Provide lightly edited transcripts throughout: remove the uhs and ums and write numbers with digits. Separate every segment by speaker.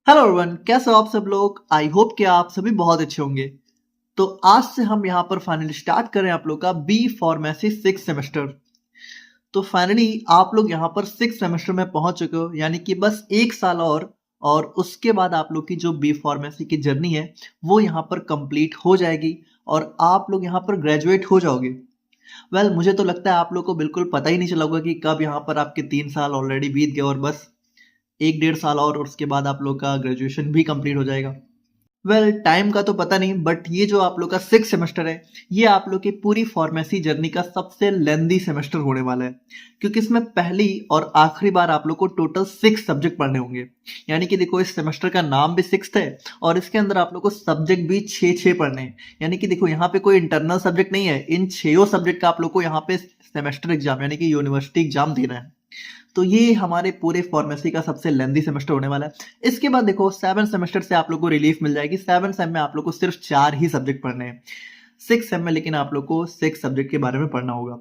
Speaker 1: Hello everyone, कैसे हो आप सब लोग। आई होप कि आप सभी बहुत अच्छे होंगे। तो आज से हम यहाँ पर फाइनली स्टार्ट करें आप लोग का बी फार्मेसी 6 सेमेस्टर। तो फाइनली आप लोग यहाँ पर 6 सेमेस्टर में पहुंच चुके हो, यानी कि बस 1 साल और उसके बाद आप लोग की जो बी फार्मेसी की जर्नी है वो यहाँ पर कंप्लीट हो जाएगी और आप लोग यहाँ पर ग्रेजुएट हो जाओगे। मुझे तो लगता है आप लोग को बिल्कुल पता ही नहीं चला होगा कि कब यहाँ पर आपके 3 साल ऑलरेडी बीत गए और बस 1 डेढ़ साल और उसके बाद आप लोग का ग्रेजुएशन भी कंप्लीट हो जाएगा। टाइम का तो पता नहीं, बट ये जो आप लोग का 6 सेमेस्टर है ये आप लोग की पूरी फार्मेसी जर्नी का सबसे लेंदी सेमेस्टर होने वाला है, क्योंकि इसमें पहली और आखिरी बार आप लोग को टोटल 6 सब्जेक्ट पढ़ने होंगे। यानी कि देखो, इस सेमेस्टर का नाम भी 6 है और इसके अंदर आप लोग को सब्जेक्ट भी 6 पढ़ने हैं। यानी कि देखो, यहाँ पे कोई इंटरनल सब्जेक्ट नहीं है, इन 6 सब्जेक्ट का आप लोग को यहाँ पे सेमेस्टर एग्जाम यानी कि यूनिवर्सिटी एग्जाम देना है। तो ये हमारे पूरे फार्मेसी का सबसे लेंदी सेमेस्टर होने वाला है। इसके बाद देखो, 7 सेमेस्टर से आप लोग को रिलीफ मिल जाएगी। 7 सेम में आप लोग को सिर्फ 4 ही सब्जेक्ट पढ़ने हैं। 6 सेम में लेकिन आप लोग को 6 सब्जेक्ट के बारे में पढ़ना होगा।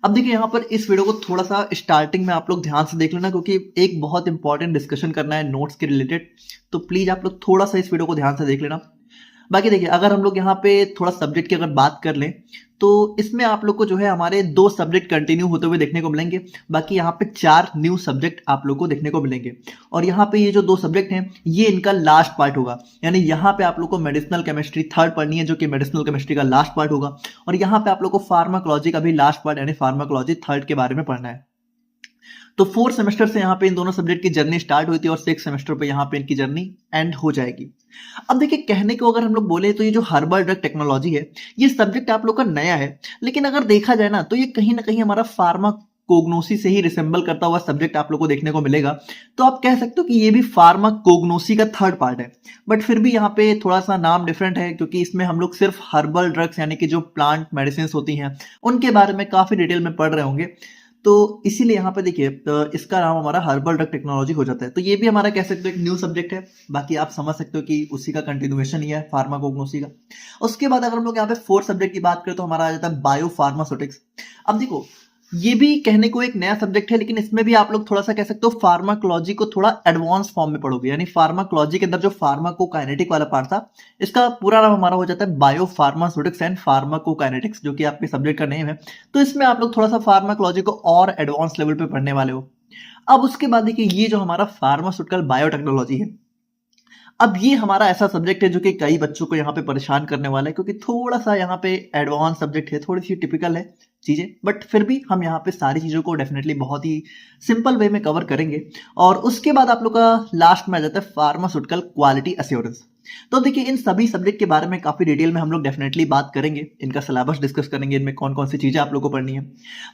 Speaker 1: अब देखिए, यहाँ पर इस वीडियो को थोड़ा सा स्टार्टिंग में आप लोग ध्यान से देख लेना, क्योंकि एक बहुत इंपॉर्टेंट डिस्कशन करना है नोट्स के रिलेटेड। तो प्लीज आप लोग थोड़ा सा इस वीडियो को ध्यान से देख लेना। बाकी देखिए, अगर हम लोग यहाँ पे थोड़ा सब्जेक्ट की अगर बात कर लें तो इसमें आप लोग को जो है हमारे 2 सब्जेक्ट कंटिन्यू होते हुए देखने को मिलेंगे। बाकी यहाँ पे 4 न्यू सब्जेक्ट आप लोग को देखने को मिलेंगे। और यहाँ पे ये जो 2 सब्जेक्ट हैं ये इनका लास्ट पार्ट होगा। यानी यहाँ पे आप लोग को मेडिसिनल केमिस्ट्री थर्ड पढ़नी है, जो कि मेडिसिनल केमिस्ट्री का लास्ट पार्ट होगा। और यहाँ पे आप लोग को फार्माकोलॉजी का भी लास्ट पार्ट यानी फार्माकोलॉजी थर्ड के बारे में पढ़ना है। तो 4 सेमेस्टर से यहाँ पे इन दोनों सब्जेक्ट की जर्नी स्टार्ट हुई थी और 6 सेमेस्टर पे यहाँ पे इनकी जर्नी एंड हो जाएगी। अब देखिए, कहने को अगर हम लोग बोले तो ये जो हर्बल ड्रग टेक्नोलॉजी है ये सब्जेक्ट आप लोग का नया है, लेकिन अगर देखा जाए ना तो ये कहीं ना कहीं हमारा फार्माकोग्नोसी से ही रिसेंबल करता हुआ सब्जेक्ट आप लोग को देखने को मिलेगा। तो आप कह सकते हो कि ये भी फार्माकोग्नोसी का थर्ड पार्ट है। बट फिर भी यहाँ पे थोड़ा सा नाम डिफरेंट है, क्योंकि इसमें हम लोग सिर्फ हर्बल ड्रग्स यानी कि जो प्लांट मेडिसिन होती हैं उनके बारे में काफी डिटेल में पढ़ रहे होंगे। तो इसीलिए यहाँ पे देखिए, इसका नाम हमारा हर्बल ड्रग टेक्नोलॉजी हो जाता है। तो ये भी हमारा कह सकते हो एक न्यू सब्जेक्ट है। बाकी आप समझ सकते हो कि उसी का कंटिन्यूएशन ही है फार्माकोग्नोसी का। उसके बाद अगर हम लोग यहाँ पे 4 सब्जेक्ट की बात करें तो हमारा आ जाता है बायो फार्मास्यूटिक्स। अब देखो, ये भी कहने को एक नया सब्जेक्ट है, लेकिन इसमें भी आप लोग थोड़ा सा कह सकते हो फार्माकोलॉजी को थोड़ा एडवांस फॉर्म में पढ़ोगे। यानी फार्माकोलॉजी के अंदर जो फार्माकोकाइनेटिक वाला पार्ट था, इसका पूरा नाम हमारा हो जाता है बायो फार्मास्यूटिक्स एंड फार्माकोकाइनेटिक्स, जो कि आपके सब्जेक्ट का नेम है। तो इसमें आप लोग थोड़ा सा फार्माकोलॉजी को और एडवांस लेवल पे पढ़ने वाले हो। अब उसके बाद देखिए, ये जो हमारा फार्मास्यूटिकल बायोटेक्नोलॉजी है, अब ये हमारा ऐसा सब्जेक्ट है जो कि कई बच्चों को यहाँ पे परेशान करने वाला है, क्योंकि थोड़ा सा यहाँ पे एडवांस सब्जेक्ट है, थोड़ी सी टिपिकल है चीजें। बट फिर भी हम यहाँ पे सारी चीजों को डेफिनेटली बहुत ही सिंपल वे में कवर करेंगे। और उसके बाद आप लोग का लास्ट में आ जाता है फार्मास्यूटिकल क्वालिटी एश्योरेंस। तो देखिए, इन सभी सब्जेक्ट के बारे में काफी डिटेल में हम लोग डेफिनेटली बात करेंगे, इनका सिलेबस डिस्कस करेंगे, इनमें कौन कौन सी चीजें आप लोग को पढ़नी है।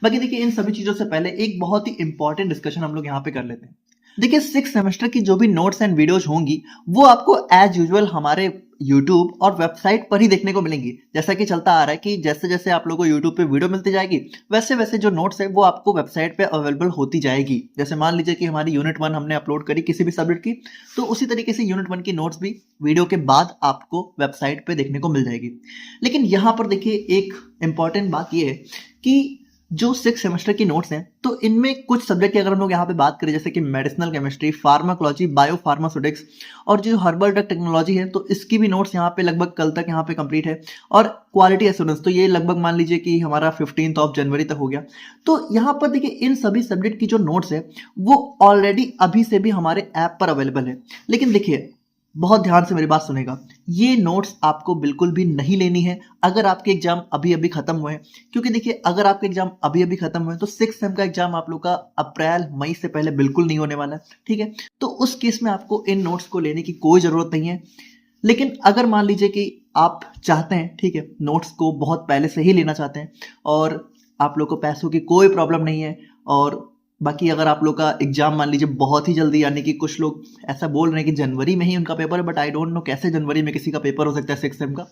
Speaker 1: बाकी देखिए, इन सभी चीजों से पहले एक बहुत ही इंपॉर्टेंट डिस्कशन हम लोग यहाँ पे कर लेते हैं। देखिए, 6 सेमेस्टर की जो भी नोट्स एंड वीडियोज होंगी वो आपको एज यूजुअल हमारे यूट्यूब और वेबसाइट पर ही देखने को मिलेंगी। जैसा कि चलता आ रहा है कि जैसे जैसे आप लोगों को यूट्यूब पे वीडियो मिलती जाएगी, वैसे वैसे जो नोट्स है वो आपको वेबसाइट पे अवेलेबल होती जाएगी। जैसे मान लीजिए कि हमारी यूनिट 1 हमने अपलोड करी किसी भी सब्जेक्ट की, तो उसी तरीके से यूनिट 1 की नोट्स भी वीडियो के बाद आपको वेबसाइट पे देखने को मिल जाएगी। लेकिन यहाँ पर देखिए, एक इंपॉर्टेंट बात यह है कि जो 6 सेमेस्टर की नोट्स हैं, तो इनमें कुछ सब्जेक्ट की अगर हम लोग यहाँ पे बात करें, जैसे कि medicinal chemistry, pharmacology, bio pharmaceutics और जो हर्बल ड्रग टेक्नोलॉजी है, तो इसकी भी नोट्स यहाँ पे लगभग कल तक यहाँ पे कंप्लीट है। और क्वालिटी एश्योरेंस तो ये लगभग मान लीजिए कि हमारा 15 जनवरी तक हो गया। तो यहाँ पर देखिए, इन सभी सब्जेक्ट की जो नोट्स है वो ऑलरेडी अभी से भी हमारे ऐप पर अवेलेबल है। लेकिन देखिए, बहुत ध्यान से मेरी बात सुनेगा, ये नोट्स आपको बिल्कुल भी नहीं लेनी है अगर आपके एग्जाम अभी अभी खत्म हुए हैं। क्योंकि देखिए, अगर आपके एग्जाम अभी अभी खत्म हुए हैं तो 6 सेम का एग्जाम आप लोग का अप्रैल मई से पहले बिल्कुल नहीं होने वाला है, ठीक है। तो उस केस में आपको इन नोट्स को लेने की कोई जरूरत नहीं है। लेकिन अगर मान लीजिए कि आप चाहते हैं, ठीक है, नोट्स को बहुत पहले से ही लेना चाहते हैं और आप लोग को पैसों की कोई प्रॉब्लम नहीं है, और बाकी अगर आप लोग का एग्जाम मान लीजिए बहुत ही जल्दी, यानी कि कुछ लोग ऐसा बोल रहे हैं कि जनवरी में ही उनका पेपर है, बट आई डोंट नो कैसे जनवरी में किसी का पेपर हो सकता है 6 सेम का।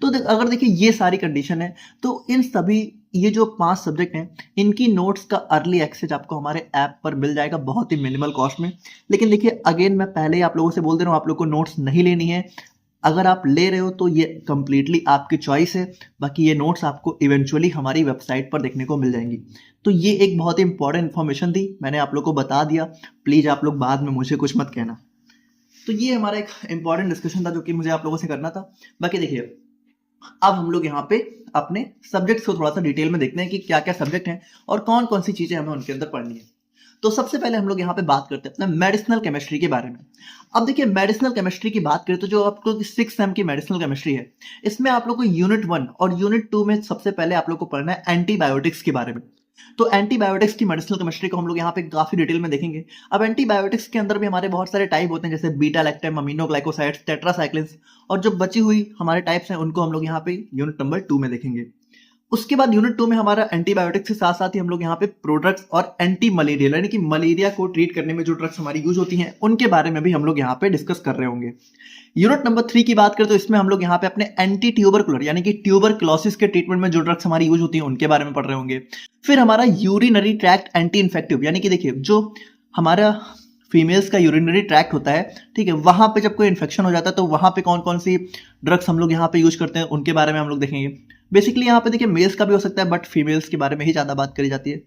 Speaker 1: तो अगर देखिए ये सारी कंडीशन है, तो इन सभी ये जो 5 सब्जेक्ट हैं इनकी नोट्स का अर्ली एक्सेस आपको हमारे ऐप पर मिल जाएगा बहुत ही मिनिमल कॉस्ट में। लेकिन देखिए, अगेन मैं पहले ही आप लोगों से बोल दे रहा हूँ, आप लोग को नोट्स नहीं लेनी है। अगर आप ले रहे हो तो ये कंप्लीटली आपकी चॉइस है। बाकी ये नोट्स आपको इवेंचुअली हमारी वेबसाइट पर देखने को मिल जाएंगी। तो ये एक बहुत ही इंपॉर्टेंट इन्फॉर्मेशन थी, मैंने आप लोग को बता दिया। प्लीज आप लोग बाद में मुझे कुछ मत कहना। तो ये हमारा एक इंपॉर्टेंट डिस्कशन था जो कि मुझे आप लोगों से करना था। बाकी देखिए, अब हम लोग यहाँ पे अपने सब्जेक्ट्स को थोड़ा सा डिटेल में देखते हैं कि क्या क्या सब्जेक्ट हैं और कौन कौन सी चीजें हमें उनके अंदर पढ़नी है। तो सबसे पहले हम लोग यहाँ पे बात करते हैं अपना मेडिसिनल केमिस्ट्री के बारे में। अब देखिए, मेडिसिनल केमिस्ट्री की बात करें तो जो आप लोग 6 सेम की मेडिसिनल केमिस्ट्री है, इसमें आप लोग को यूनिट 1 और यूनिट 2 में सबसे पहले आप लोग को पढ़ना है एंटीबायोटिक्स के बारे में। तो एंटीबायोटिक्स की मेडिसिनल केमिस्ट्री को हम लोग यहाँ पे काफी डिटेल में देखेंगे। अब एंटीबायोटिक्स के अंदर भी हमारे बहुत सारे टाइप होते हैं, जैसे बीटा लैक्टम, अमीनोग्लाइकोसाइड्स, टेट्रासाइक्लिन्स, और जो बची हुई हमारे टाइप्स हैं उनको हम लोग यहाँ पे यूनिट नंबर 2 में देखेंगे। उसके बाद यूनिट 2 में हमारा एंटीबायोटिक्स के साथ साथ ही हम लोग यहाँ पे प्रोड्रग्स और एंटी मलेरियल यानी कि मलेरिया को ट्रीट करने में जो ड्रग्स हमारी यूज होती हैं उनके बारे में भी हम लोग यहाँ पे डिस्कस कर रहे होंगे। यूनिट नंबर 3 की बात करें तो इसमें हम लोग यहाँ पे अपने एंटी ट्यूबरकुलर यानी कि ट्यूबरक्लोसिस के ट्रीटमेंट में जो ड्रग्स हमारी यूज होती हैं उनके बारे में पढ़ रहे होंगे। फिर हमारा यूरिनरी ट्रैक्ट एंटी इन्फेक्टिव, यानी कि देखिए जो हमारा फीमेल्स का यूरिनरी ट्रैक्ट होता है, ठीक है, वहां पे जब कोई इन्फेक्शन हो जाता है तो वहां पे कौन कौन सी ड्रग्स हम लोग यहाँ पे यूज करते हैं उनके बारे में हम लोग देखेंगे। बेसिकली यहाँ पे देखिए मेल्स का भी हो सकता है बट फीमेल्स के बारे में ही ज्यादा बात करी जाती है।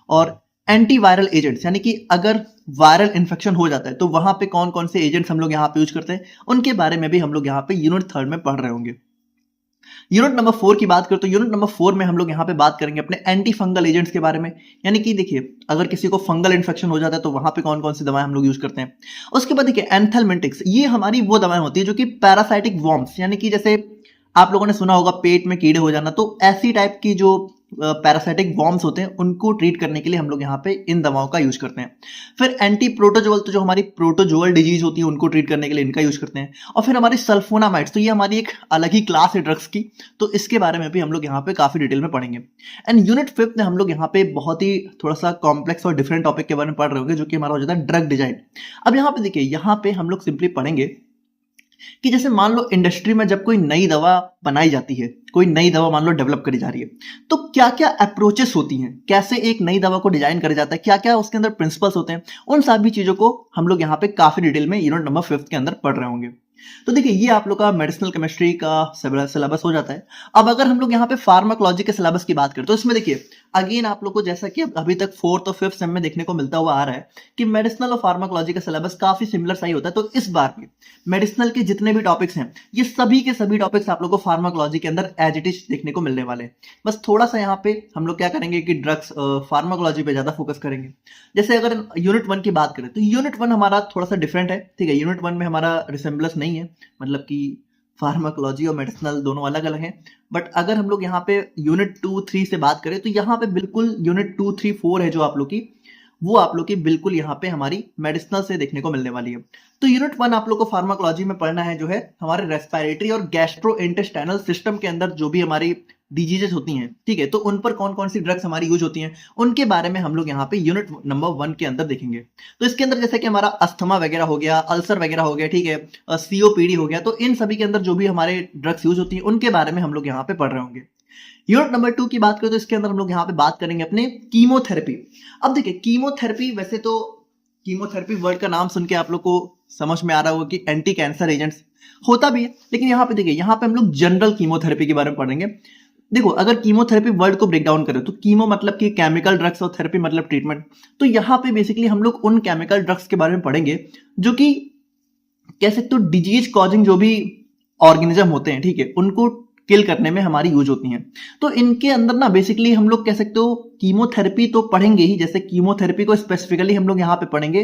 Speaker 1: और एंटी वायरल एजेंट्स, यानी कि अगर वायरल इन्फेक्शन हो जाता है तो वहां पे कौन कौन से एजेंट्स हम लोग यहाँ पे यूज करते हैं उनके बारे में भी हम लोग यहाँ पे यूनिट 3 में पढ़ रहे होंगे। यूनिट नंबर 4 की बात करें तो यूनिट नंबर 4 में हम लोग यहाँ पे बात करेंगे अपने एंटी फंगल एजेंट्स के बारे में। यानी कि देखिए अगर किसी को फंगल इन्फेक्शन हो जाता है तो वहां पे कौन कौन सी दवाएं हम लोग यूज करते हैं। उसके बाद देखिए एंथेलमेंटिक्स, ये हमारी वो दवाएं होती है जो कि पैरासाइटिक वॉर्म्स, यानी कि जैसे आप लोगों ने सुना होगा पेट में कीड़े हो जाना, तो ऐसी टाइप की जो पैरासाइटिक वॉर्म्स होते हैं उनको ट्रीट करने के लिए हम लोग यहाँ पे इन दवाओं का यूज करते हैं। फिर एंटी प्रोटोजोअल, तो जो हमारी प्रोटोजोअल डिजीज होती है उनको ट्रीट करने के लिए इनका यूज करते हैं। और फिर हमारी सल्फोनामाइड्स, तो ये हमारी एक अलग ही क्लास है ड्रग्स की, तो इसके बारे में भी हम लोग यहाँ पे काफी डिटेल में पढ़ेंगे। एंड यूनिट 5 में हम लोग यहाँ पे बहुत ही थोड़ा सा कॉम्प्लेक्स और डिफरेंट टॉपिक के बारे में पढ़ रहे होंगे जो कि हमारा हो जाता है ड्रग डिजाइन। अब यहाँ पे देखिए, यहाँ पे हम लोग सिंपली पढ़ेंगे कि जैसे मान लो इंडस्ट्री में जब कोई नई दवा बनाई जाती है, कोई नई दवा मान लो डेवलप करी जा रही है, तो क्या क्या अप्रोचेस होती हैं, कैसे एक नई दवा को डिजाइन करा जाता है, क्या क्या उसके अंदर प्रिंसिपल्स होते हैं, उन सभी चीजों को हम लोग यहाँ पे काफी डिटेल में यूनिट नंबर 5 के अंदर पढ़ रहे होंगे। तो देखिए ये आप लोग का मेडिसिनल केमिस्ट्री का सिलेबस हो जाता है। अब अगर हम लोग यहाँ पे फार्माकोलॉजी के सिलेबस की बात करें तो इसमें देखिए अगेन आप लोग को जैसा कि अभी तक 4th और 5th सेम में देखने को मिलता हुआ आ रहा है कि मेडिसिनल और फार्माकोलॉजी का सिलेबस काफी सिमिलर सा ही होता है। तो इस बार में मेडिसिनल के जितने भी टॉपिक्स हैं ये सभी के सभी टॉपिक्स आप लोग को फार्माकोलॉजी के अंदर एज इट इज देखने को मिलने वाले हैं। बस थोड़ा सा यहाँ पे हम लोग क्या करेंगे कि ड्रग्स फार्माकोलॉजी पे ज्यादा फोकस करेंगे। जैसे अगर यूनिट 1 की बात करें तो यूनिट 1 हमारा थोड़ा सा डिफरेंट है, ठीक है। यूनिट 1 में हमारा रिसेम्बलेंस नहीं है, मतलब कि फार्माकोलॉजी और मेडिसिनल दोनों अलग अलग हैं। बट अगर हम लोग यहाँ पे यूनिट 2, 3 से बात करें तो यहाँ पे बिल्कुल यूनिट 2, 3, 4 है जो आप लोग की, वो आप लोग की बिल्कुल यहाँ पे हमारी मेडिसिनल से देखने को मिलने वाली है। तो यूनिट 1 आप लोग को फार्माकोलॉजी में पढ़ना है जो है हमारे रेस्पिरेटरी और गैस्ट्रो इंटेस्टाइनल सिस्टम के अंदर जो भी हमारी डिजीजेस होती हैं, ठीक है, तो उन पर कौन कौन सी ड्रग्स हमारी यूज होती हैं उनके बारे में हम लोग यहाँ पे यूनिट नंबर 1 के अंदर देखेंगे। तो इसके अंदर जैसे कि हमारा अस्थमा वगैरह हो गया, अल्सर वगैरह हो गया, ठीक है, सीओपीडी हो गया, तो इन सभी के अंदर जो भी हमारे ड्रग्स यूज होती हैं उनके बारे में हम लोग यहाँ पे पढ़ रहे होंगे। यूनिट नंबर 2 की बात करें तो इसके अंदर हम लोग यहाँ पे बात करेंगे अपने कीमोथेरेपी। अब देखिए कीमोथेरेपी, वैसे तो कीमोथेरेपी वर्ड का नाम सुन के आप लोग को समझ में आ रहा होगा कि एंटी कैंसर एजेंट्स होता भी है, लेकिन यहाँ पे देखिए यहाँ पे हम लोग जनरल कीमोथेरेपी के बारे में पढ़ेंगे। देखो अगर कीमोथेरेपी वर्ड को ब्रेक डाउन करें तो कीमो मतलब कि केमिकल ड्रग्स और थेरेपी मतलब ट्रीटमेंट। तो यहाँ पे बेसिकली हम लोग उन केमिकल ड्रग्स के बारे में पढ़ेंगे जो कि कह सकते हो डिजीज कॉजिंग जो भी ऑर्गेनिज्म होते हैं, ठीक है, उनको किल करने में हमारी यूज होती हैं। तो इनके अंदर ना बेसिकली हम लोग कह सकते हो कीमोथेरेपी तो पढ़ेंगे ही, जैसे कीमोथेरेपी को स्पेसिफिकली हम लोग यहाँ पे पढ़ेंगे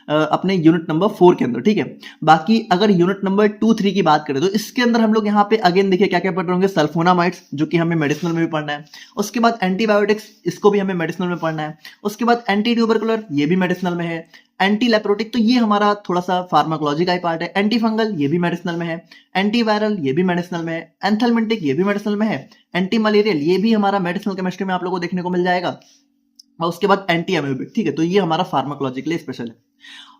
Speaker 1: अपने यूनिट नंबर 4 के अंदर, ठीक है। बाकी अगर यूनिट नंबर 2, 3 की बात करें तो इसके अंदर हम लोग यहाँ पे अगेन देखिए क्या क्या पढ़ रहे होंगे, सल्फोनामाइड्स जो कि हमें मेडिसिनल में भी पढ़ना है। उसके बाद एंटीबायोटिक्स, इसको भी हमें मेडिसिनल में पढ़ना है। उसके बाद एंटी ट्यूबरकुलर, ये भी मेडिसिनल में है। एंटी लेप्रोटिक, तो ये हमारा थोड़ा सा फार्माकोलॉजी का ही पार्ट है। एंटी फंगल, ये भी मेडिसिनल में है। एंटी वायरल, ये भी मेडिसिनल में है। एंथेलमेंटिक, ये भी मेडिसिनल में है। एंटी मलेरियल, ये भी हमारा मेडिसिनल केमिस्ट्री में आप लोगों को देखने को मिल जाएगा। और उसके बाद एंटी अमीबिक, ठीक है, तो ये हमारा फार्माकोलॉजी के लिए स्पेशल है।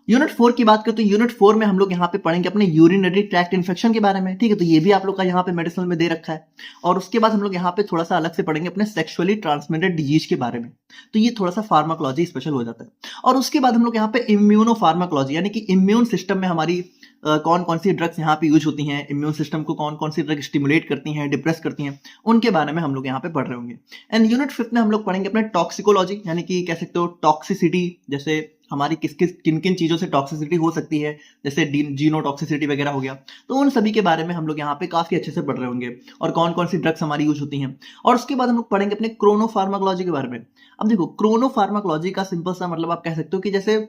Speaker 1: यूनिट 4 की बात करें तो यूनिट 4 में हम लोग यहाँ पे पढ़ेंगे अपने यूरिनरी ट्रैक्ट इन्फेक्शन के बारे में, ठीक है, तो ये भी आप लोग का यहाँ पे मेडिसिन में दे रखा है। और उसके बाद हम लोग यहाँ पे थोड़ा सा अलग से पढ़ेंगे अपने सेक्सुअली ट्रांसमिटेड डिजीज के बारे में, तो ये थोड़ा सा फार्माकोलॉजी स्पेशल हो जाता है। और उसके बाद हम लोग यहाँ पे इम्यूनो फार्माकोलॉजी, यानी कि इम्यून सिस्टम में हमारी कौन कौन सी ड्रग्स यहाँ पे यूज होती हैं, इम्यून सिस्टम को कौन कौन सी ड्रग स्टिमुलेट करती हैं, डिप्रेस करती हैं, उनके बारे में हम लोग यहाँ पे पढ़ रहे होंगे। एंड यूनिट 5 में हम लोग पढ़ेंगे अपने टॉक्सिकोलॉजी, यानी कि कह सकते हो टॉक्सिसिटी, जैसे हमारी किस किस किन किन चीज़ों से टॉक्सिसिटी हो सकती है, जैसे जीनोटॉक्सिसिटी वगैरह हो गया, तो उन सभी के बारे में हम लोग यहाँ पे काफ़ी अच्छे से पढ़ रहे होंगे, और कौन कौन सी ड्रग्स हमारी यूज होती हैं। और उसके बाद हम लोग पढ़ेंगे अपने क्रोनोफार्माकोलॉजी के बारे में। अब देखो, क्रोनोफार्माकोलॉजी का सिंपल सा मतलब आप कह सकते हो कि जैसे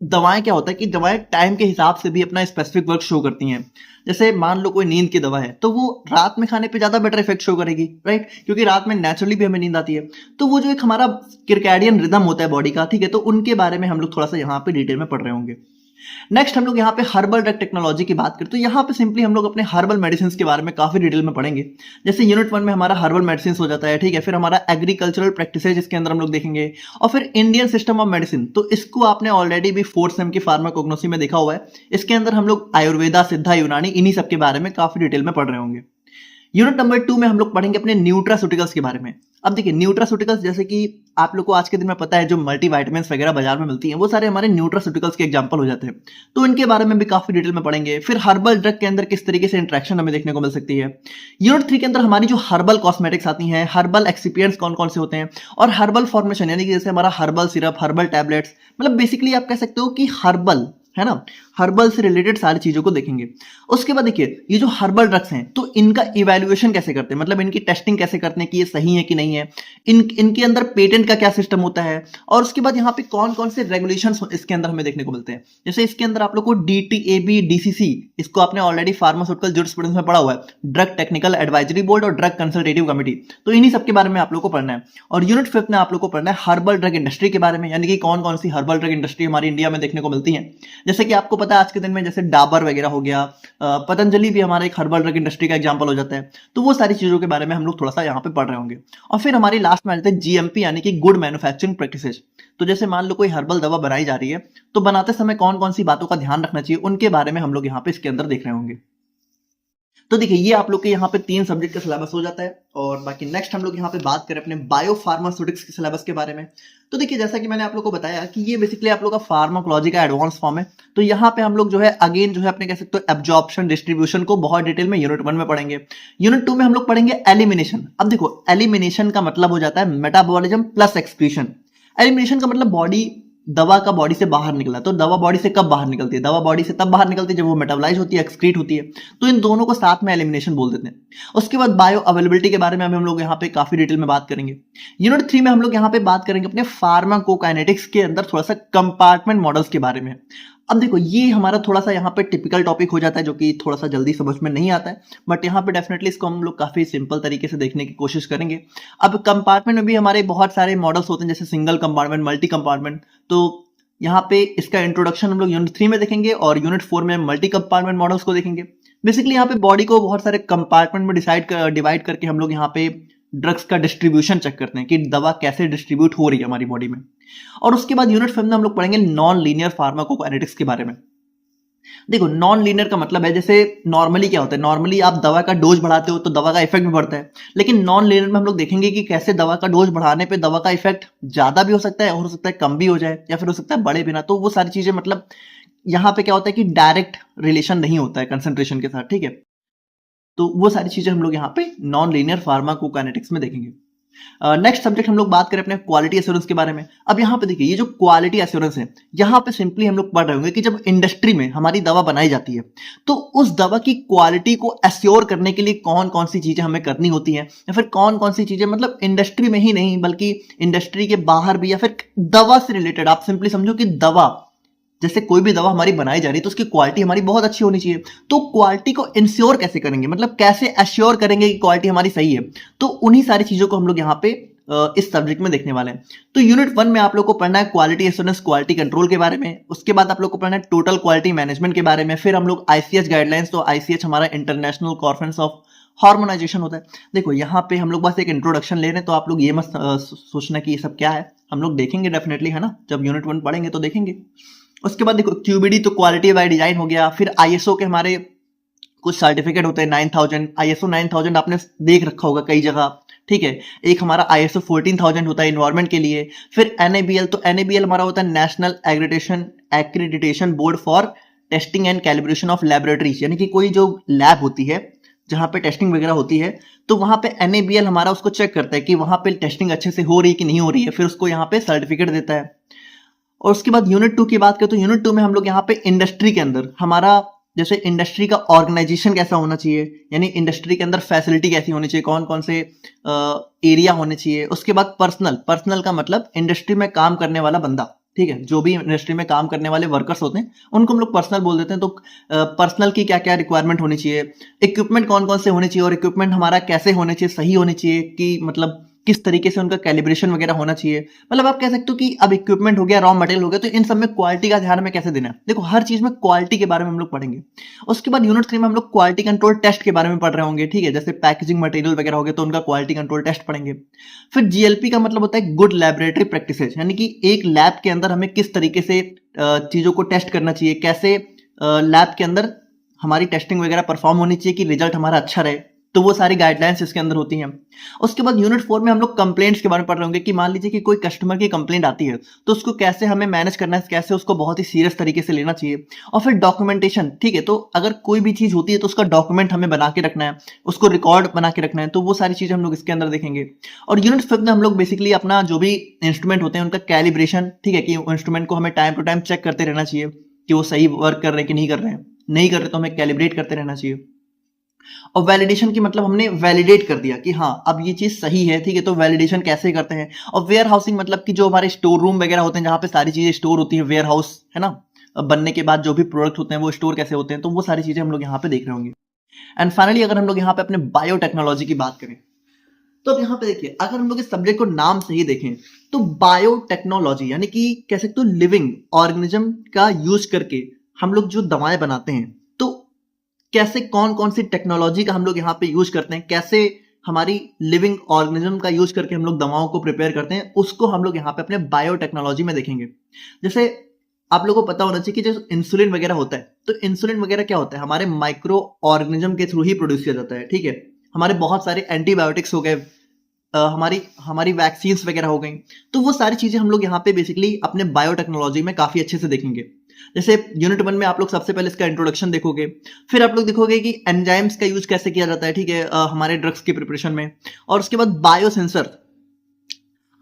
Speaker 1: दवाएं, क्या होता है कि दवाएं टाइम के हिसाब से भी अपना स्पेसिफिक वर्क शो करती हैं। जैसे मान लो कोई नींद की दवा है, तो वो रात में खाने पे ज्यादा बेटर इफेक्ट शो करेगी, राइट, क्योंकि रात में नेचुरली भी हमें नींद आती है। तो वो जो एक हमारा किरकैडियन रिदम होता है बॉडी का, ठीक है, तो उनके बारे में हम लोग थोड़ा सा यहाँ पे डिटेल में पढ़ रहे होंगे। नेक्स्ट हम लोग यहाँ पे हर्बल ड्रग टेक्नोलॉजी की बात करें तो यहाँ पे सिंपली हम लोग अपने हर्बल मेडिसिन के बारे में काफी डिटेल में पढ़ेंगे। जैसे यूनिट 1 में हमारा हर्बल मेडिसिन हो जाता है, ठीक है, फिर हमारा एग्रीकल्चरल प्रैक्टिस जिसके अंदर हम लोग देखेंगे, और फिर इंडियन सिस्टम ऑफ मेडिसिन, तो इसको आपने ऑलरेडी भी 4th सेम की फार्माकोग्नोसी में देखा हुआ है। इसके अंदर हम लोग आयुर्वेदा, सिद्धा, यूनानी, इन्हीं सब के बारे में काफी डिटेल में पढ़ रहे होंगे। यूनिट नंबर 2 में हम लोग पढ़ेंगे अपने न्यूट्रास्यूटिकल्स के बारे में। अब देखिए, न्यूट्रास्यूटिकल्स जैसे कि आप लोग को आज के दिन में पता है, जो मल्टीविटामिन्स वगैरह बाजार में मिलती हैं, वो सारे हमारे न्यूट्रास्यूटिकल्स के एग्जांपल हो जाते हैं, तो इनके बारे में भी काफी डिटेल में पढ़ेंगे। फिर हर्बल ड्रग के अंदर किस तरीके से इंटरेक्शन हमें देखने को मिल सकती है। यूनिट 3 के अंदर हमारी जो हर्बल कॉस्मेटिक्स आती हैं, हर्बल एक्सिपिएंट्स कौन कौन से होते हैं, और हर्बल फॉर्मेशन, यानी कि जैसे हमारा हर्बल सिरप, हर्बल टैबलेट्स, मतलब बेसिकली आप कह सकते हो कि हर्बल है ना, हर्बल से रिलेटेड सारी चीजों को देखेंगे। उसके बाद देखिए, ये जो हर्बल ड्रग्स हैं, तो इनका इवैल्यूएशन कैसे करते हैं, मतलब इनकी टेस्टिंग कैसे करते हैं कि ये सही है कि नहीं है, इनके अंदर पेटेंट का क्या सिस्टम होता है, और उसके बाद यहाँ पे कौन कौन से रेगुलेशंस इसके अंदर हमें देखने को मिलते हैं। जैसे इसके अंदर आप लोग को DTAB, DCC, इसको आपने ऑलरेडी फार्मास्यूटिकल जूरिस्प्रूडेंस में पढ़ा हुआ है, ड्रग टेक्निकल एडवाइजरी बोर्ड और ड्रग कंसल्टेटिव कमिटी, तो इन्हीं सबके बारे में आप लोग को पढ़ना है। और यूनिट 5 में आप लोग को पढ़ना है हर्बल ड्रग इंडस्ट्री के बारे में, यानी कि कौन कौन सी हर्बल ड्रग इंडस्ट्री हमारी इंडिया में देखने को मिलती है। जैसे कि आपको पता है आज के दिन में जैसे डाबर वगैरह हो गया, पतंजलि भी हमारा एक हर्बल ड्रग इंडस्ट्री का एग्जांपल हो जाता है, तो वो सारी चीजों के बारे में हम लोग थोड़ा सा यहाँ पे पढ़ रहे होंगे। और फिर हमारी लास्ट में आ जाते हैं GMP, यानी कि गुड मैन्युफैक्चरिंग प्रैक्टिसेस। तो जैसे मान लो कोई हर्बल दवा बनाई जा रही है, तो बनाते समय कौन कौन सी बातों का ध्यान रखना चाहिए, उनके बारे में हम लोग यहाँ पे इसके अंदर देख रहे होंगे। तो देखिए, ये आप लोग के यहाँ पे 3 सब्जेक्ट का सिलेबस हो जाता है। और बाकी नेक्स्ट हम लोग यहाँ पे बात करें अपने बायोफार्मास्यूटिक्स के सिलेबस के बारे में। तो देखिए, जैसा कि मैंने आप लोग को बताया कि ये बेसिकली आप लोग का फार्माकोलॉजी का एडवांस फॉर्म है। तो यहाँ पे हम लोग जो है अगेन जो है अपने कह सकते हो एब्जॉर्प्शन, डिस्ट्रीब्यूशन को बहुत डिटेल में यूनिट 1 में पढ़ेंगे। यूनिट 2 में हम लोग पढ़ेंगे एलिमिनेशन। अब देखो, एलिमिनेशन का मतलब हो जाता है मेटाबॉलिज्म प्लस एक्सक्रीशन। एलिमिनेशन का मतलब बॉडी, दवा का बॉडी से बाहर निकला, तो दवा बॉडी से कब बाहर निकलती है, दवा बॉडी से तब बाहर निकलती है जब वो मेटाबोलाइज होती है, एक्सक्रीट होती है, तो इन दोनों को साथ में एलिमिनेशन बोल देते हैं। उसके बाद बायो अवेलेबिलिटी के बारे में हम लोग यहाँ पे काफी डिटेल में बात करेंगे। यूनिट 3 में हम लोग यहाँ पे बात करेंगे अपने फार्माकोकाइनेटिक्स के अंदर थोड़ा सा कंपार्टमेंट मॉडल्स के बारे में। अब देखो, ये हमारा थोड़ा सा यहाँ पे टिपिकल टॉपिक हो जाता है, जो कि थोड़ा सा जल्दी समझ में नहीं आता है, बट यहाँ पे डेफिनेटली इसको हम लोग काफी सिंपल तरीके से देखने की कोशिश करेंगे। अब कंपार्टमेंट में भी हमारे बहुत सारे मॉडल्स होते हैं, जैसे सिंगल कंपार्टमेंट, मल्टी कंपार्टमेंट। तो यहाँ पे इसका इंट्रोडक्शन हम लोग यूनिट 3 में देखेंगे, और यूनिट 4 में मल्टी कंपार्टमेंट मॉडल्स को देखेंगे। बेसिकली यहाँ पे बॉडी को बहुत सारे कंपार्टमेंट में डिवाइड करके हम लोग यहाँ पे ड्रग्स का डिस्ट्रीब्यूशन चेक करते हैं कि दवा कैसे डिस्ट्रीब्यूट हो रही है हमारी बॉडी में। और उसके बाद यूनिट 5 में हम लोग पढ़ेंगे नॉन लीनियर फार्माकोकाइनेटिक्स के बारे में। देखो, नॉन लीनियर का मतलब है, जैसे नॉर्मली क्या होता है, नॉर्मली आप दवा का डोज बढ़ाते हो तो दवा का इफेक्ट भी बढ़ता है, लेकिन नॉन लीनियर में हम लोग देखेंगे कि कैसे दवा का डोज बढ़ाने पे दवा का इफेक्ट ज्यादा भी हो सकता है, और हो सकता है कम भी हो जाए, या फिर हो सकता है बढ़े बिना। तो वो सारी चीजें, मतलब यहाँ पे क्या होता है कि डायरेक्ट रिलेशन नहीं होता है कंसंट्रेशन के साथ, ठीक है। तो वो सारी चीजें हम लोग यहाँ पे नॉन लीनियर फार्माकोकाइनेटिक्स में देखेंगे। नेक्स्ट सब्जेक्ट हम लोग बात करें अपने क्वालिटी एश्योरेंस के बारे में। अब यहाँ पे देखिए, ये जो क्वालिटी एश्योरेंस है, यहाँ पे सिंपली हम लोग पढ़ रहे होंगे कि जब इंडस्ट्री में हमारी दवा बनाई जाती है, तो उस दवा की क्वालिटी को एश्योर करने के लिए कौन कौन सी चीजें हमें करनी होती हैं, या फिर कौन कौन सी चीजें, मतलब इंडस्ट्री में ही नहीं बल्कि इंडस्ट्री के बाहर भी, या फिर दवा से रिलेटेड। आप सिंपली समझो कि दवा, जैसे कोई भी दवा हमारी बनाई जा रही है तो उसकी क्वालिटी हमारी बहुत अच्छी होनी चाहिए। तो क्वालिटी को इंश्योर कैसे करेंगे, मतलब कैसे एश्योर करेंगे कि क्वालिटी हमारी सही है, तो उन्हीं सारी चीजों को हम लोग यहाँ पे इस सब्जेक्ट में देखने वाले हैं। तो यूनिट 1 में आप लोग को पढ़ना है क्वालिटी एश्योरेंस, क्वालिटी कंट्रोल के बारे में। उसके बाद आप लोग को पढ़ना है टोटल क्वालिटी मैनेजमेंट के बारे में। फिर हम लोग ICH गाइडलाइंस, तो ICH हमारा इंटरनेशनल कॉन्फ्रेंस ऑफ हार्मोनाइजेशन होता है। देखो, यहाँ पे हम लोग बस एक इंट्रोडक्शन ले रहे हैं, तो आप लोग ये मत सोचना कि ये सब क्या है, हम लोग देखेंगे डेफिनेटली, है ना, जब यूनिट 1 पढ़ेंगे तो देखेंगे। उसके बाद देखो, QBD तो क्वालिटी बाय डिजाइन हो गया। फिर ISO के हमारे कुछ सर्टिफिकेट होते हैं, 9000, ISO 9000 आपने देख रखा होगा कई जगह, ठीक है। एक हमारा ISO 14000 होता है इन्वायरमेंट के लिए। फिर NABL, तो NABL हमारा होता है national accreditation board for testing and calibration of laboratories, यानी कि कोई जो लैब होती है जहां पे टेस्टिंग वगैरह होती है, तो वहां पे NABL हमारा उसको चेक करता है कि वहां पे टेस्टिंग अच्छे से हो रही है कि नहीं हो रही है, फिर उसको यहाँ पे सर्टिफिकेट देता है। और उसके बाद यूनिट 2 की बात करें तो यूनिट 2 में हम लोग यहाँ पे इंडस्ट्री के अंदर हमारा जैसे इंडस्ट्री का ऑर्गेनाइजेशन कैसा होना चाहिए, यानी इंडस्ट्री के अंदर फैसिलिटी कैसी होनी चाहिए, कौन कौन से एरिया होने चाहिए। उसके बाद पर्सनल का मतलब इंडस्ट्री में काम करने वाला बंदा, ठीक है, जो भी इंडस्ट्री में काम करने वाले वर्कर्स होते हैं उनको हम लोग पर्सनल बोल देते हैं। तो पर्सनल की क्या क्या रिक्वायरमेंट होनी चाहिए, इक्विपमेंट कौन कौन से होने चाहिए और इक्विपमेंट हमारा कैसे होने चाहिए, सही होने चाहिए कि मतलब किस तरीके से उनका कैलिब्रेशन वगैरह होना चाहिए। मतलब आप कह सकते हो कि अब इक्विपमेंट हो गया, रॉ मटेरियल हो गया, तो इन सब में क्वालिटी का ध्यान हमें कैसे देना है। देखो हर चीज में क्वालिटी के बारे में हम लोग पढ़ेंगे। उसके बाद यूनिट 3 में हम लोग क्वालिटी कंट्रोल टेस्ट के बारे में पढ़ रहे होंगे, ठीक है, जैसे पैकेजिंग मटेरियल वगैरह हो गया तो उनका क्वालिटी कंट्रोल टेस्ट पढ़ेंगे। फिर जीएलपी का मतलब होता है गुड लैबोरेटरी प्रैक्टिसेस, यानी कि एक लैब के अंदर हमें किस तरीके से चीजों को टेस्ट करना चाहिए, कैसे लैब के अंदर हमारी टेस्टिंग वगैरह परफॉर्म होनी चाहिए कि रिजल्ट हमारा अच्छा रहे। तो वो सारी गाइडलाइंस इसके अंदर होती हैं। उसके बाद यूनिट 4 में हम लोग कंप्लेंट्स के बारे में पढ़ रहे होंगे कि मान लीजिए कि कोई कस्टमर की कंप्लेंट आती है तो उसको कैसे हमें मैनेज करना है, कैसे उसको बहुत ही सीरियस तरीके से लेना चाहिए। और फिर डॉक्यूमेंटेशन, ठीक है, तो अगर कोई भी चीज होती है तो उसका डॉक्यूमेंट हमें बना के रखना है, उसको रिकॉर्ड बना के रखना है। तो वो सारी चीजें हम लोग इसके अंदर देखेंगे। और यूनिट 5 में हम लोग बेसिकली अपना जो भी इंस्ट्रूमेंट होते हैं उनका कैलिब्रेशन, ठीक है, कि इंस्ट्रूमेंट को हमें टाइम टू टाइम चेक करते रहना चाहिए कि वो सही वर्क कर रहे हैं कि नहीं कर रहे हैं। नहीं कर रहे तो हमें कैलिब्रेट करते रहना चाहिए। और वैलिडेशन की मतलब हमने वैलिडेट कर दिया कि हाँ अब ये चीज सही है, ठीक है, तो वैलिडेशन कैसे करते हैं। और वेयर हाउसिंग मतलब कि जो हमारे स्टोर रूम वगैरह होते हैं जहां पे सारी चीजें स्टोर होती है, वेयर हाउस है ना, बनने के बाद जो भी प्रोडक्ट होते हैं वो स्टोर कैसे होते हैं, तो वो सारी चीजें हम लोग यहाँ पे देख रहे होंगे। एंड फाइनली अगर हम लोग यहाँ पे अपने बायोटेक्नोलॉजी की बात करें तो अब यहाँ पे देखिए, अगर हम लोग इस सब्जेक्ट को नाम से ही देखें तो बायोटेक्नोलॉजी यानी कि कह सकते हो लिविंग ऑर्गेनिज्म का यूज करके हम लोग जो दवाएं बनाते हैं, तो कैसे कौन कौन सी टेक्नोलॉजी का हम लोग यहाँ पे यूज करते हैं, कैसे हमारी लिविंग ऑर्गेनिज्म का यूज करके हम लोग दवाओं को प्रिपेयर करते हैं, उसको हम लोग यहाँ पे अपने बायोटेक्नोलॉजी में देखेंगे। जैसे आप लोगों को पता होना चाहिए कि जो इंसुलिन वगैरह होता है, तो इंसुलिन वगैरह क्या होता है, हमारे माइक्रो ऑर्गेनिज्म के थ्रू ही प्रोड्यूस किया जाता है, ठीक है। हमारे बहुत सारे एंटीबायोटिक्स हो गए, हमारी हमारी वैक्सीन वगैरह हो गई, तो वो सारी चीजें हम लोग यहाँ पे बेसिकली अपने बायोटेक्नोलॉजी में काफी अच्छे से देखेंगे। जैसे यूनिट 1 में आप लोग सबसे पहले इसका इंट्रोडक्शन देखोगे, फिर आप लोग देखोगे कि एंजाइम्स का यूज कैसे किया जाता है, ठीक है, हमारे ड्रग्स के प्रिपरेशन में। और उसके बाद बायोसेंसर।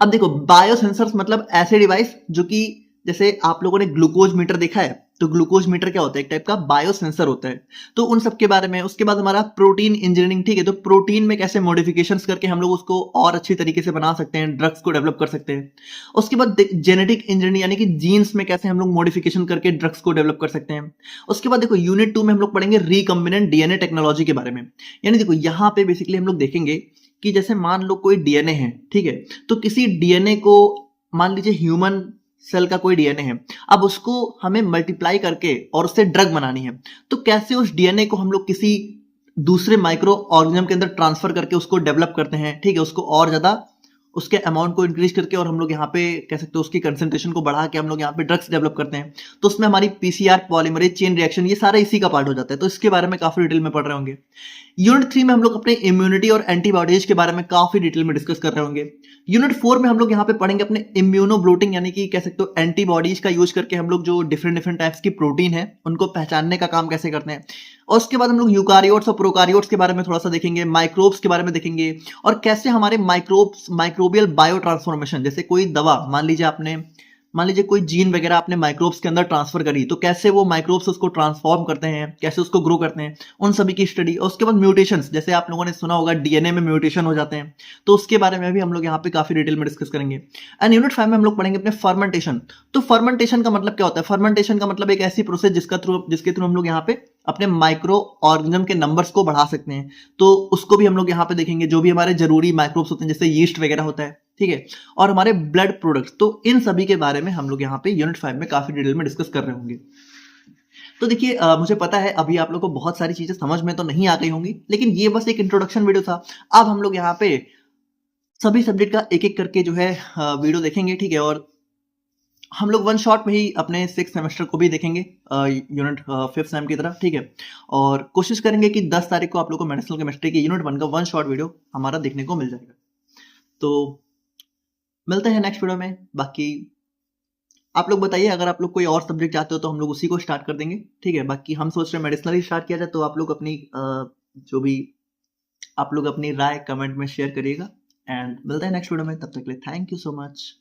Speaker 1: अब देखो बायोसेंसर्स मतलब ऐसे डिवाइस जो कि जैसे आप लोगों ने ग्लूकोज मीटर देखा है, तो ग्लूकोज मीटर क्या होता है, एक टाइप का बायोसेंसर होता है, तो उन सब के बारे में। उसके बाद हमारा प्रोटीन इंजीनियरिंग, ठीक है, तो प्रोटीन में कैसे मॉडिफिकेशंस करके हम लोग उसको और अच्छी तरीके से बना सकते हैं, ड्रग्स को डेवलप कर सकते हैं। उसके बाद जेनेटिक इंजीनियरिंग यानी कि जीन्स में कैसे हम लोग मॉडिफिकेशन करके ड्रग्स को डेवलप कर सकते हैं। उसके बाद देखो यूनिट 2 में हम लोग पढ़ेंगे रिकम्बिनेंट डीएनए टेक्नोलॉजी के बारे में। यानी देखो यहाँ पे बेसिकली हम लोग देखेंगे कि जैसे मान लो कोई डीएनए है, ठीक है, तो किसी डीएनए को मान लीजिए ह्यूमन सेल का कोई डीएनए है, अब उसको हमें मल्टीप्लाई करके और उससे ड्रग बनानी है, तो कैसे उस डीएनए को हम लोग किसी दूसरे माइक्रो ऑर्गेनिज्म के अंदर ट्रांसफर करके उसको डेवलप करते हैं, ठीक है, उसको और ज्यादा उसके अमाउंट को इंक्रीज करके और हम लोग यहाँ पे कह सकते हो उसकी कंसेंट्रेशन को बढ़ा के हम लोग यहाँ पे ड्रग्स डेवलप करते हैं। तो उसमें हमारी पीसीआर, पॉलीमरेज चेन रिएक्शन, ये सारा इसी का पार्ट हो जाता है, तो इसके बारे में काफी डिटेल में पढ़ रहे होंगे। यूनिट 3 में हम लोग अपने इम्यूनिटी और एंटीबॉडीज के बारे में काफी डिटेल में डिस्कस कर रहे होंगे। यूनिट 4 में हम लोग यहाँ पे पढ़ेंगे अपने इम्यूनोब्लोटिंग यानी कि कह सकते हो एंटीबॉडीज का यूज करके हम लोग जो डिफरेंट डिफरेंट टाइप्स की प्रोटीन है उनको पहचानने का काम कैसे करते हैं। और उसके बाद हम लोग यूकारियोट्स और प्रोकारियोट्स के बारे में थोड़ा सा देखेंगे, माइक्रोब्स के बारे में देखेंगे, और कैसे हमारे माइक्रोब्स माइक्रोबियल बायो ट्रांसफॉर्मेशन, जैसे कोई दवा मान लीजिए कोई जीन वगैरह आपने माइक्रोब्स के अंदर ट्रांसफर करी, तो कैसे वो माइक्रोब्स उसको ट्रांसफॉर्म करते हैं, कैसे उसको ग्रो करते हैं, उन सभी की स्टडी। और उसके बाद म्यूटेशंस, जैसे आप लोगों ने सुना होगा डीएनए में म्यूटेशन हो जाते हैं, तो उसके बारे में भी हम लोग यहाँ पे काफी डिटेल में डिस्कस करेंगे। एंड यूनिट 5 में हम लोग पढ़ेंगे अपने फर्मेंटेशन। तो फर्मेंटेशन का मतलब क्या होता है, फर्मेंटेशन का मतलब एक ऐसी प्रोसेस जिसके थ्रू हम लोग यहाँ पे अपने माइक्रो ऑर्गेनिज्म के नंबर्स को बढ़ा सकते हैं, तो उसको भी हम लोग यहाँ पे देखेंगे। जो भी हमारे जरूरी माइक्रोब्स होते हैं जैसे यीस्ट वगैरह होता है, ठीक है, और हमारे ब्लड प्रोडक्ट्स, तो इन सभी के बारे में हम लोग यहाँ पे यूनिट 5 में काफी डिटेल में डिस्कस कर रहे होंगे। तो देखिए मुझे पता है अभी आप लोग को बहुत सारी चीजें समझ में तो नहीं आ गई होंगी, लेकिन ये बस एक इंट्रोडक्शन वीडियो था। अब हम लोग यहाँ पे सभी सब्जेक्ट का एक एक करके जो है वीडियो देखेंगे, ठीक है, और हम लोग वन शॉट में ही अपने 6 सेमेस्टर को भी देखेंगे यूनिट 5th सेम की तरह, ठीक है, और कोशिश करेंगे कि 10 तारीख को आप लोग को मेडिसिनल केमिस्ट्री की यूनिट 1 का वन शॉट वीडियो हमारा देखने को मिल जाएगा। तो मिलते हैं नेक्स्ट वीडियो में। बाकी आप लोग बताइए, अगर आप लोग कोई और सब्जेक्ट चाहते हो तो हम लोग उसी को स्टार्ट कर देंगे, ठीक है। बाकी हम सोच रहे हैं मेडिसिनल ही स्टार्ट किया जाए, तो आप लोग अपनी जो भी आप लोग अपनी राय कमेंट में शेयर करिएगा। एंड मिलते हैं नेक्स्ट वीडियो में, तब तक के लिए थैंक यू सो मच।